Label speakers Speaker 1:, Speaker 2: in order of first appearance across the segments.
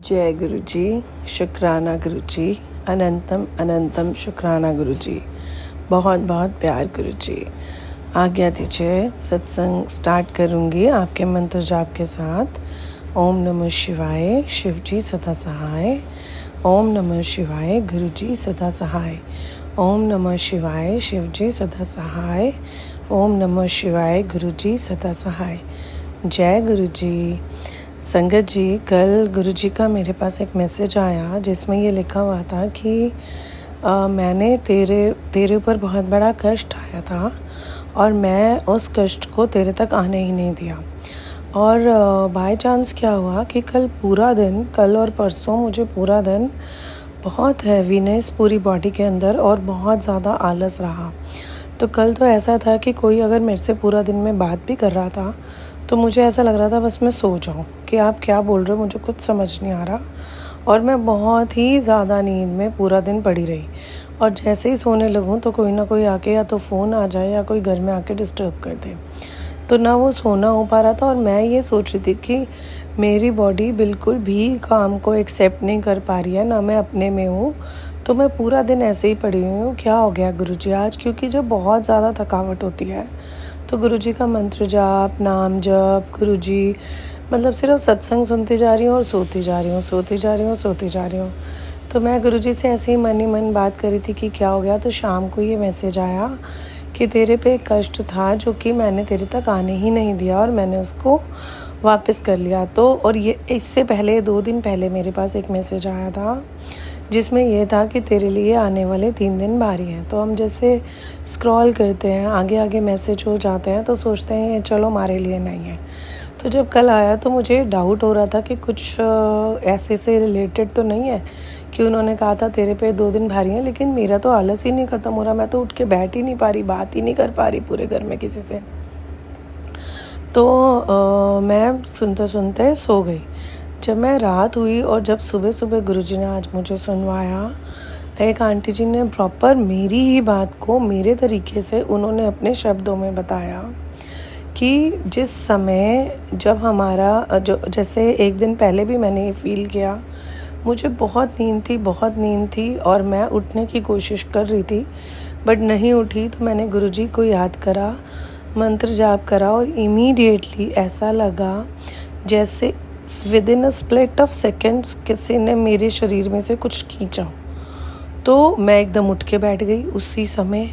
Speaker 1: जय गुरु जी, शुक्राना गुरु जी, अनंतम अनंतम शुक्राना गुरु जी, बहुत बहुत प्यार गुरु जी। आज्ञा दीजिए, सत्संग स्टार्ट करूँगी आपके मंत्र जाप के साथ। ओम नमः शिवाय, शिव जी सदा सहाय। ओम नमः शिवाय, गुरु जी सदा सहाय। ओम नमः शिवाय, शिव जी सदा सहाय। ओम नमः शिवाय, गुरु जी सदा सहाय। जय गुरु जी। संगत जी, कल गुरु जी का मेरे पास एक मैसेज आया जिसमें ये लिखा हुआ था कि मैंने तेरे ऊपर बहुत बड़ा कष्ट आया था और मैं उस कष्ट को तेरे तक आने ही नहीं दिया। और बाय चांस क्या हुआ कि कल और परसों मुझे पूरा दिन बहुत हैवीनेस पूरी बॉडी के अंदर और बहुत ज़्यादा आलस रहा। तो कल तो ऐसा था कि कोई अगर मेरे से पूरा दिन में बात भी कर रहा था तो मुझे ऐसा लग रहा था बस मैं सो जाऊं, कि आप क्या बोल रहे हो मुझे कुछ समझ नहीं आ रहा। और मैं बहुत ही ज़्यादा नींद में पूरा दिन पड़ी रही। और जैसे ही सोने लगूं तो कोई ना कोई आके या तो फ़ोन आ जाए या कोई घर में आके डिस्टर्ब कर दे। तो ना वो सोना हो पा रहा था और मैं ये सोच रही थी कि मेरी बॉडी बिल्कुल भी काम को एक्सेप्ट नहीं कर पा रही है, ना मैं अपने में हूँ। तो मैं पूरा दिन ऐसे ही पड़ी हुई हूँ। क्या हो गया गुरुजी आज? क्योंकि जब बहुत ज़्यादा थकावट होती है तो गुरुजी का मंत्र जाप, नाम जप, गुरुजी मतलब सिर्फ सत्संग सुनती जा रही हूँ और सोती जा रही हूँ, सोती जा रही हूँ, सोती जा रही हूँ। तो मैं गुरुजी से ऐसे ही मन ही मन बात करी थी कि क्या हो गया। तो शाम को ये मैसेज आया कि तेरे पे एक कष्ट था जो कि मैंने तेरे तक आने ही नहीं दिया और मैंने उसको वापस कर लिया। तो और ये इससे पहले 2 दिन पहले मेरे पास एक मैसेज आया था जिसमें यह था कि तेरे लिए आने वाले 3 दिन भारी हैं। तो हम जैसे स्क्रॉल करते हैं, आगे आगे मैसेज हो जाते हैं तो सोचते हैं चलो हमारे लिए नहीं है। तो जब कल आया तो मुझे डाउट हो रहा था कि कुछ ऐसे से रिलेटेड तो नहीं है कि उन्होंने कहा था तेरे पे 2 दिन भारी हैं, लेकिन मेरा तो आलस ही नहीं ख़त्म हो रहा। मैं तो उठ के बैठ ही नहीं पा रही, बात ही नहीं कर पा रही पूरे घर में किसी से। तो मैं सुनते सुनते सो गई। जब मैं रात हुई और जब सुबह सुबह गुरुजी ने आज मुझे सुनवाया, एक आंटी जी ने प्रॉपर मेरी ही बात को मेरे तरीके से उन्होंने अपने शब्दों में बताया कि जिस समय जब हमारा जो जैसे एक दिन पहले भी मैंने ये फ़ील किया, मुझे बहुत नींद थी और मैं उठने की कोशिश कर रही थी बट नहीं उठी। तो मैंने गुरुजी को याद करा, मंत्र जाप करा और इमीडिएटली ऐसा लगा जैसे within a split of seconds किसी ने मेरे शरीर में से कुछ खींचा। तो मैं एकदम उठ के बैठ गई उसी समय।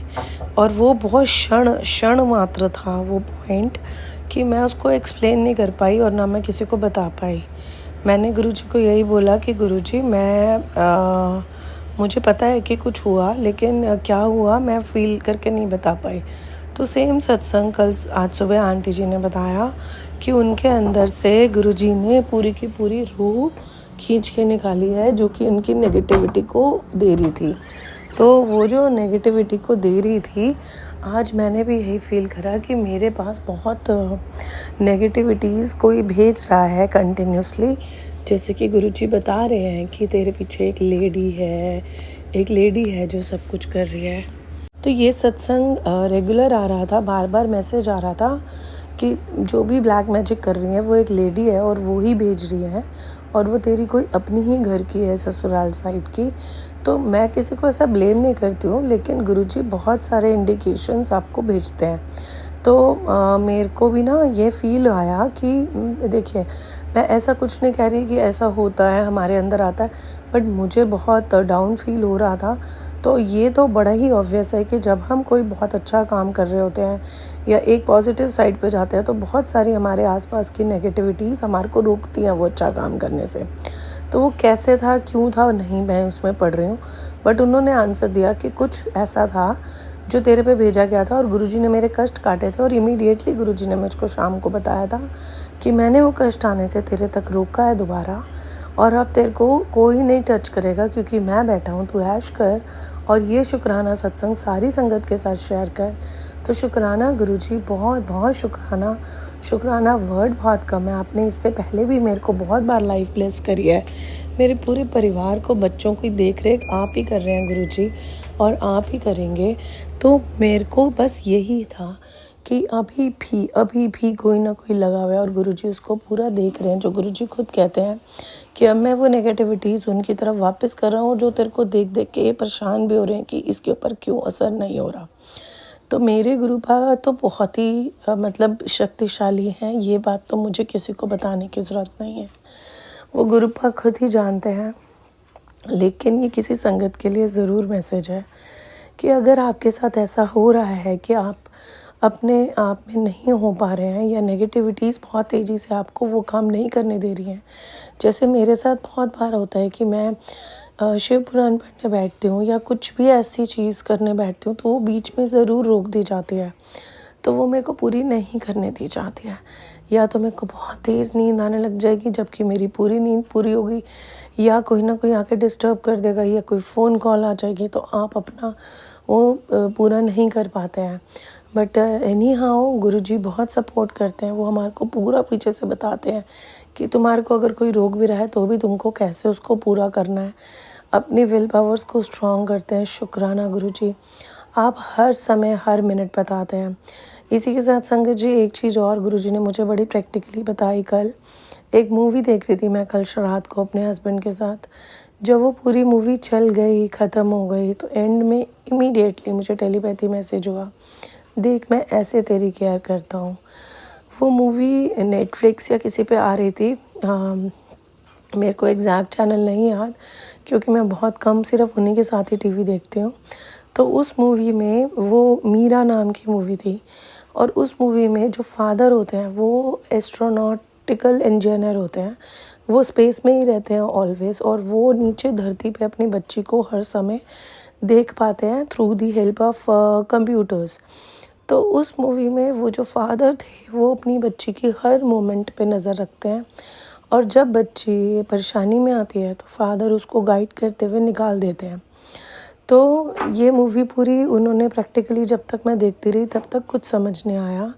Speaker 1: और वो बहुत क्षण मात्र था वो पॉइंट कि मैं उसको एक्सप्लेन नहीं कर पाई और ना मैं किसी को बता पाई। मैंने गुरुजी को यही बोला कि गुरुजी मुझे पता है कि कुछ हुआ, लेकिन क्या हुआ मैं फ़ील करके नहीं बता पाई। तो सेम सत्संग कल आज सुबह आंटी जी ने बताया कि उनके अंदर से गुरुजी ने पूरी की पूरी रूह खींच के निकाली है जो कि उनकी नेगेटिविटी को दे रही थी। तो वो जो नेगेटिविटी को दे रही थी, आज मैंने भी यही फील करा कि मेरे पास बहुत नेगेटिविटीज़ कोई भेज रहा है कंटिन्यूसली। जैसे कि गुरुजी बता रहे हैं कि तेरे पीछे एक लेडी है जो सब कुछ कर रही है। तो ये सत्संग रेगुलर आ रहा था, बार बार मैसेज आ रहा था कि जो भी ब्लैक मैजिक कर रही है वो एक लेडी है और वो ही भेज रही है और वो तेरी कोई अपनी ही घर की है, ससुराल साइड की। तो मैं किसी को ऐसा ब्लेम नहीं करती हूँ, लेकिन गुरुजी बहुत सारे इंडिकेशंस आपको भेजते हैं। तो मेरे को भी ना ये फील आया कि देखिए, मैं ऐसा कुछ नहीं कह रही कि ऐसा होता है हमारे अंदर आता है, बट मुझे बहुत डाउन फील हो रहा था। तो ये तो बड़ा ही ऑब्वियस है कि जब हम कोई बहुत अच्छा काम कर रहे होते हैं या एक पॉजिटिव साइड पे जाते हैं तो बहुत सारी हमारे आसपास की नेगेटिविटीज़ हमारे को रोकती हैं वो अच्छा काम करने से। तो वो कैसे था, क्यों था, नहीं मैं उसमें पढ़ रही हूँ, बट उन्होंने आंसर दिया कि कुछ ऐसा था जो तेरे पे भेजा गया था और गुरुजी ने मेरे कष्ट काटे थे। और इमीडिएटली गुरुजी ने मुझको शाम को बताया था कि मैंने वो कष्ट आने से तेरे तक रोका है दोबारा, और अब तेरे को कोई नहीं टच करेगा क्योंकि मैं बैठा हूँ, तू ऐश कर और ये शुक्राना सत्संग सारी संगत के साथ शेयर कर। तो शुक्राना गुरुजी, बहुत बहुत शुक्राना वर्ड बहुत कम है। आपने इससे पहले भी मेरे को बहुत बार लाइफ ब्लेस करी है। मेरे पूरे परिवार को, बच्चों की देख रेख आप ही कर रहे हैं गुरुजी और आप ही करेंगे। तो मेरे को बस यही था कि अभी भी कोई ना कोई लगा हुआ है और गुरुजी उसको पूरा देख रहे हैं। जो गुरुजी खुद कहते हैं कि अब मैं वो नेगेटिविटीज़ उनकी तरफ वापस कर रहा हूँ जो तेरे को देख देख के ये परेशान भी हो रहे हैं कि इसके ऊपर क्यों असर नहीं हो रहा। तो मेरे गुरुपा तो बहुत ही मतलब शक्तिशाली हैं, ये बात तो मुझे किसी को बताने की ज़रूरत नहीं है, वो गुरुपा खुद ही जानते हैं। लेकिन ये किसी संगत के लिए ज़रूर मैसेज है कि अगर आपके साथ ऐसा हो रहा है कि आप अपने आप में नहीं हो पा रहे हैं या नेगेटिविटीज़ बहुत तेज़ी से आपको वो काम नहीं करने दे रही हैं, जैसे मेरे साथ बहुत बार होता है कि मैं शिव पुराण पढ़ने बैठती हूँ या कुछ भी ऐसी चीज़ करने बैठती हूँ तो वो बीच में ज़रूर रोक दी जाती है, तो वो मेरे को पूरी नहीं करने दी जाती है। या तो मेरे को बहुत तेज़ नींद आने लग जाएगी जबकि मेरी पूरी नींद पूरी होगी, या कोई ना कोई आके डिस्टर्ब कर देगा, या कोई फ़ोन कॉल आ जाएगी तो आप अपना वो पूरा नहीं कर पाते हैं। बट एनी हाउ गुरुजी बहुत सपोर्ट करते हैं, वो हमारे को पूरा पीछे से बताते हैं कि तुम्हारे को अगर कोई रोक भी रहा है तो भी तुमको कैसे उसको पूरा करना है। अपनी विल पावर्स को स्ट्रॉन्ग करते हैं। शुक्राना गुरुजी, आप हर समय हर मिनट बताते हैं। इसी के साथ संगत जी एक चीज़ और गुरुजी ने मुझे बड़ी प्रैक्टिकली बताई। कल एक मूवी देख रही थी मैं कल रात को अपने हस्बैंड के साथ। जब वो पूरी मूवी चल गई, ख़त्म हो गई, तो एंड में इमीडिएटली मुझे टेलीपैथी मैसेज हुआ, देख मैं ऐसे तेरी केयर करता हूँ। वो मूवी नेटफ्लिक्स या किसी पे आ रही थी, मेरे को एग्जैक्ट चैनल नहीं याद क्योंकि मैं बहुत कम सिर्फ उन्हीं के साथ ही टीवी देखती हूँ। तो उस मूवी में वो मीरा नाम की मूवी थी और उस मूवी में जो फादर होते हैं वो एस्ट्रोनॉटिकल इंजीनियर होते हैं, वो स्पेस में ही रहते हैं ऑलवेज, और वो नीचे धरती पे अपनी बच्ची को हर समय देख पाते हैं through the help of computers. तो उस मूवी में वो जो फादर थे वो अपनी बच्ची की हर मोमेंट पे नज़र रखते हैं, और जब बच्ची परेशानी में आती है तो फादर उसको गाइड करते हुए निकाल देते हैं। तो ये मूवी पूरी उन्होंने प्रैक्टिकली जब तक मैं देखती रही तब तक कुछ समझ नहीं आया,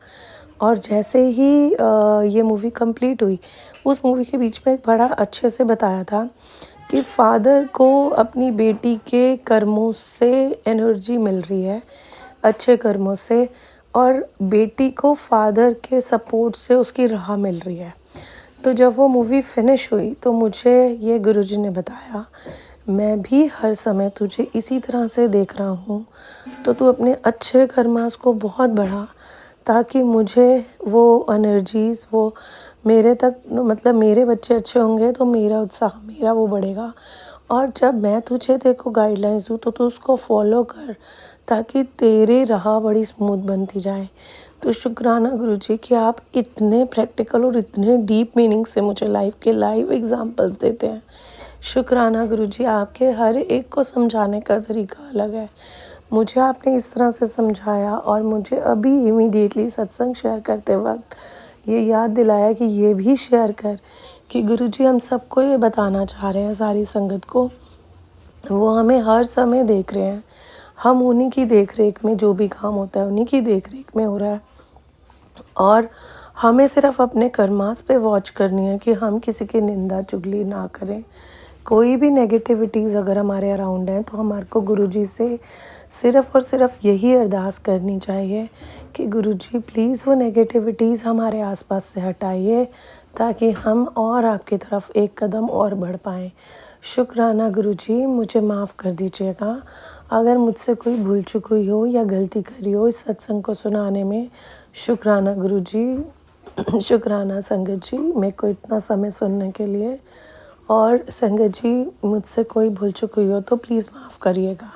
Speaker 1: और जैसे ही ये मूवी कंप्लीट हुई, उस मूवी के बीच में एक बड़ा अच्छे से बताया था कि फादर को अपनी बेटी के कर्मों से एनर्जी मिल रही है, अच्छे कर्मों से, और बेटी को फादर के सपोर्ट से उसकी राह मिल रही है। तो जब वो मूवी फिनिश हुई तो मुझे ये गुरुजी ने बताया, मैं भी हर समय तुझे इसी तरह से देख रहा हूँ, तो तू अपने अच्छे कर्मास को बहुत बढ़ा ताकि मुझे वो एनर्जीज़ वो मेरे तक, मतलब मेरे बच्चे अच्छे होंगे तो मेरा उत्साह मेरा वो बढ़ेगा, और जब मैं तुझे देखो गाइडलाइंस दूँ तो तू उसको फॉलो कर ताकि तेरी राह बड़ी स्मूथ बनती जाए। तो शुक्राना गुरुजी कि आप इतने प्रैक्टिकल और इतने डीप मीनिंग से मुझे लाइफ के लाइव एग्जांपल्स देते हैं। शुक्राना गुरुजी, आपके हर एक को समझाने का तरीका अलग है। मुझे आपने इस तरह से समझाया और मुझे अभी इमीडिएटली सत्संग शेयर करते वक्त ये याद दिलाया कि ये भी शेयर कर कि गुरुजी हम सबको ये बताना चाह रहे हैं, सारी संगत को, वो हमें हर समय देख रहे हैं। हम उन्हीं की देख रेख में जो भी काम होता है उन्हीं की देख रेख में हो रहा है, और हमें सिर्फ अपने कर्मास पे वॉच करनी है कि हम किसी की निंदा चुगली ना करें। कोई भी नेगेटिविटीज़ अगर हमारे अराउंड हैं तो हमारे को गुरुजी से सिर्फ़ और सिर्फ यही अरदास करनी चाहिए कि गुरुजी प्लीज़ वो नेगेटिविटीज़ हमारे आसपास से हटाइए ताकि हम और आपकी तरफ एक कदम और बढ़ पाएँ। शुक्राना गुरुजी, मुझे माफ़ कर दीजिएगा अगर मुझसे कोई भूल चूक हुई हो या गलती करी हो इस सत्संग को सुनाने में। शुक्राना गुरुजी, शुक्राना संगत जी मेरे को इतना समय सुनने के लिए, और संगत जी मुझसे कोई भूल चूक हुई हो तो प्लीज़ माफ़ करिएगा।